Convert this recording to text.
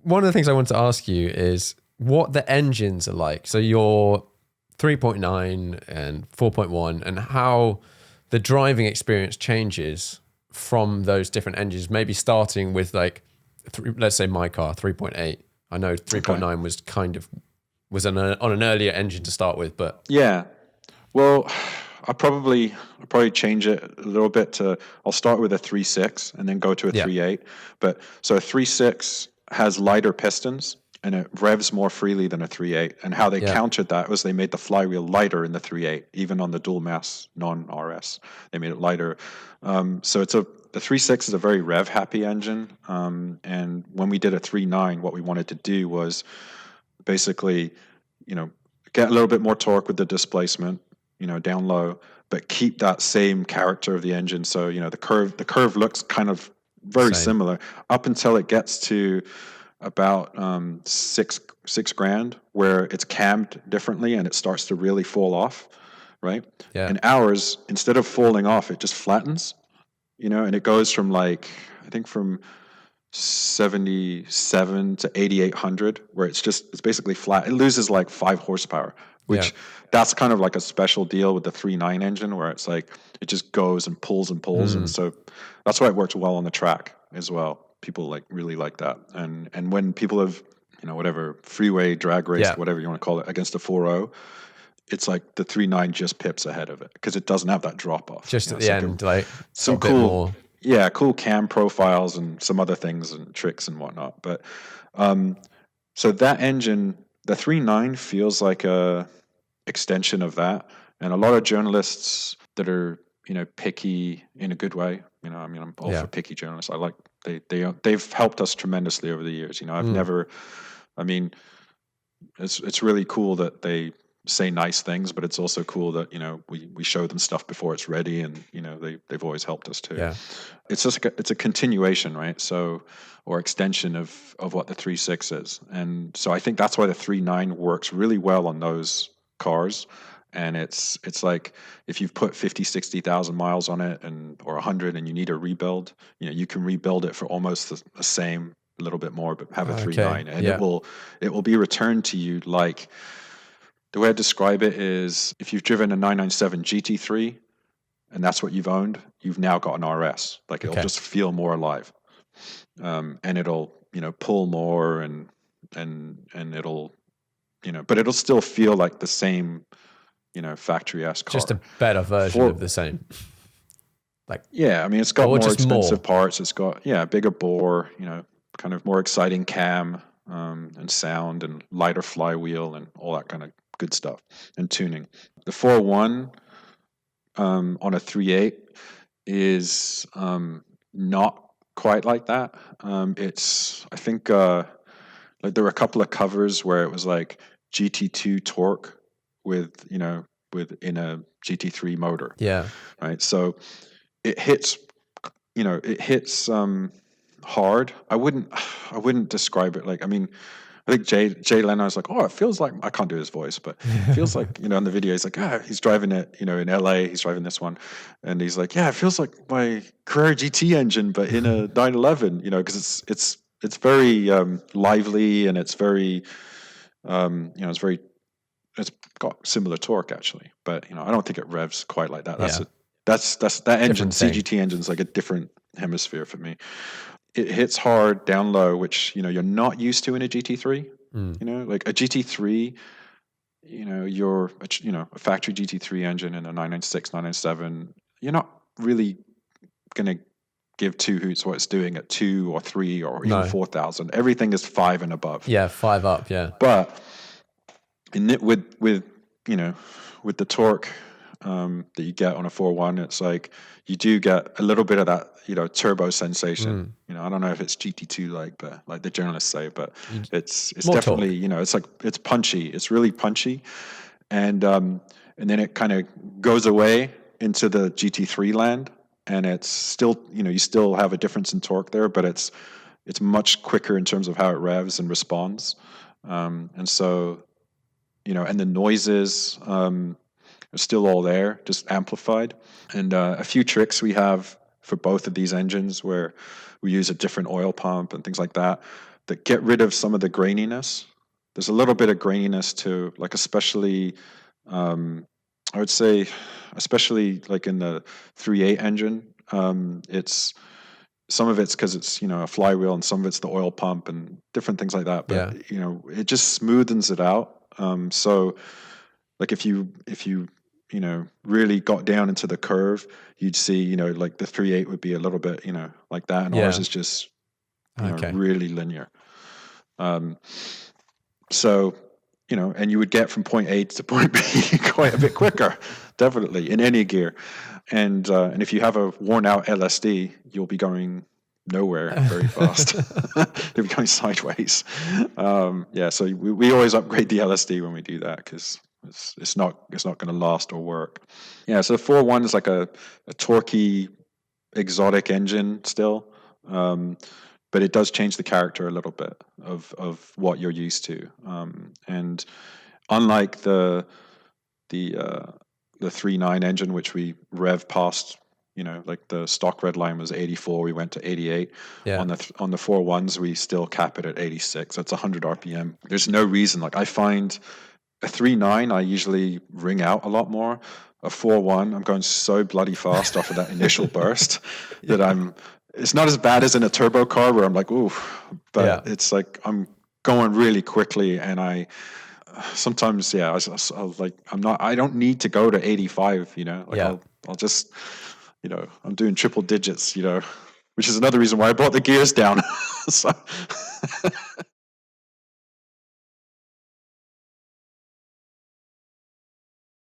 One of the things I want to ask you is what the engines are like. So your 3.9 and 4.1 and how the driving experience changes from those different engines, maybe starting with like, let's say my car, 3.8. I know 3.9 was on an earlier engine to start with, but Yeah. Well, I'll probably change it a little bit to, I'll start with a 3.6 and then go to a yeah, 3.8. But so a 3.6 has lighter pistons and it revs more freely than a 3.8. And how they yeah, countered that was they made the flywheel lighter in the 3.8, even on the dual mass non-RS. They made it lighter. So the 3.6 is a very rev happy engine. And when we did a 3.9, what we wanted to do was basically, get a little bit more torque with the displacement, down low, but keep that same character of the engine. So, the curve looks kind of very same. similar up until it gets to about six grand, where it's cammed differently and it starts to really fall off, right? Yeah, And ours, instead of falling off, it just flattens, and it goes from like, I think from 77 to 8800, where it's basically flat. It loses like 5 horsepower, yeah. which that's kind of like a special deal with the 3.9 engine, where it's like it just goes and pulls and pulls. And Mm, so that's why it works well on the track as well. People really like that. And when people have, whatever, freeway drag yeah. raced, whatever you want to call it, against a 4.0, it's like the 3.9 just pips ahead of it because it doesn't have that drop off. Just at It's the like end, like it's got some a bit cool, more. yeah, cool cam profiles and some other things and tricks and whatnot. But so that engine, the 3.9, feels like a extension of that. And a lot of journalists that are, picky in a good way. I mean, I'm all Yeah. for picky journalists. I like they've helped us tremendously over the years. I've Mm, never, I mean, it's really cool that they say nice things, but it's also cool that we show them stuff before it's ready, and they've always helped us too. yeah. It's just it's a continuation, right? So, or extension of what the 3.6 is, and so I think that's why the 3.9 works really well on those cars. And it's like if you've put 50,000-60,000 miles on it, and or 100, and you need a rebuild, you can rebuild it for almost the same, a little bit more, but have a Okay. 3.9, and Yeah. it will be returned to you. Like, the way I describe it is, if you've driven a 997 GT3 and that's what you've owned, you've now got an RS. Like, it'll Okay. just feel more alive, and it'll pull more, and it'll but it'll still feel like the same factory ass Just a car. better version of For the same. Like, Yeah, I mean, it's got or more just expensive more. parts. It's got, yeah, bigger bore, kind of more exciting cam, and sound, and lighter flywheel, and all that kind of good stuff, and tuning. The 4.1, on a 3.8 is, not quite like that. I think, like, there were a couple of covers where it was like GT2 torque with, in a GT3 motor, Yeah. right? So it hits, it hits hard. I wouldn't describe it like, I mean, I think Jay Leno is like, oh, it feels like, I can't do his voice, but it feels like, in the video, he's like, he's driving it, in LA, he's driving this one, and he's like, yeah, it feels like my Carrera GT engine, but in a 911, because it's very lively, and it's very, it's got similar torque actually, but I don't think it revs quite like that. Yeah. That's that engine, Different thing. CGT engine's like a different hemisphere for me. It hits hard down low, which you're not used to in a GT3. Mm. Like a GT3, you're a factory GT3 engine in a 996, 997. You're not really gonna give two hoots what it's doing at 2 or 3 or even No. 4,000. Everything is 5 and above. Yeah. 5 up. Yeah. But with you know with the torque, that you get on a 4.1, it's like you do get a little bit of that turbo sensation. Mm. I don't know if it's GT2 like, but like the journalists say, but You, it's more definitely, talk. it's like, it's punchy. It's really punchy, and then it kind of goes away into the GT3 land, and it's still, you still have a difference in torque there, but it's much quicker in terms of how it revs and responds, and so, and the noises, are still all there, just amplified. And a few tricks we have for both of these engines, where we use a different oil pump and things like that. that get rid of some of the graininess. There's a little bit of graininess to, like, especially, I would say, especially like in the 3.8 engine. It's some of it's because it's, a flywheel, and some of it's the oil pump and different things like that. Yeah. But it just smoothens it out. So like if you really got down into the curve, you'd see, like the 3.8 would be a little bit, like that, and ours Yeah. is just Okay. really linear. So, and you would get from point A to point B quite a bit quicker, definitely, in any gear. And if you have a worn out LSD, you'll be going nowhere very fast. You'll be going sideways. So we always upgrade the LSD when we do that, because it's not going to last or work. Yeah, so the 4.1 is like a torquey, exotic engine still. But it does change the character a little bit of what you're used to. And unlike the 3.9 engine, which we rev past, like the stock red line was 84, we went to 88. Yeah. On the 4.1s, we still cap it at 86. That's 100 RPM. There's no reason. Like, I find a 3.9, I usually ring out a lot more. A 4.1, I'm going so bloody fast off of that initial burst that it's not as bad as in a turbo car where I'm like, ooh, but it's like I'm going really quickly, and I sometimes, I don't need to go to 85, I'll just, I'm doing triple digits, which is another reason why I brought the gears down. So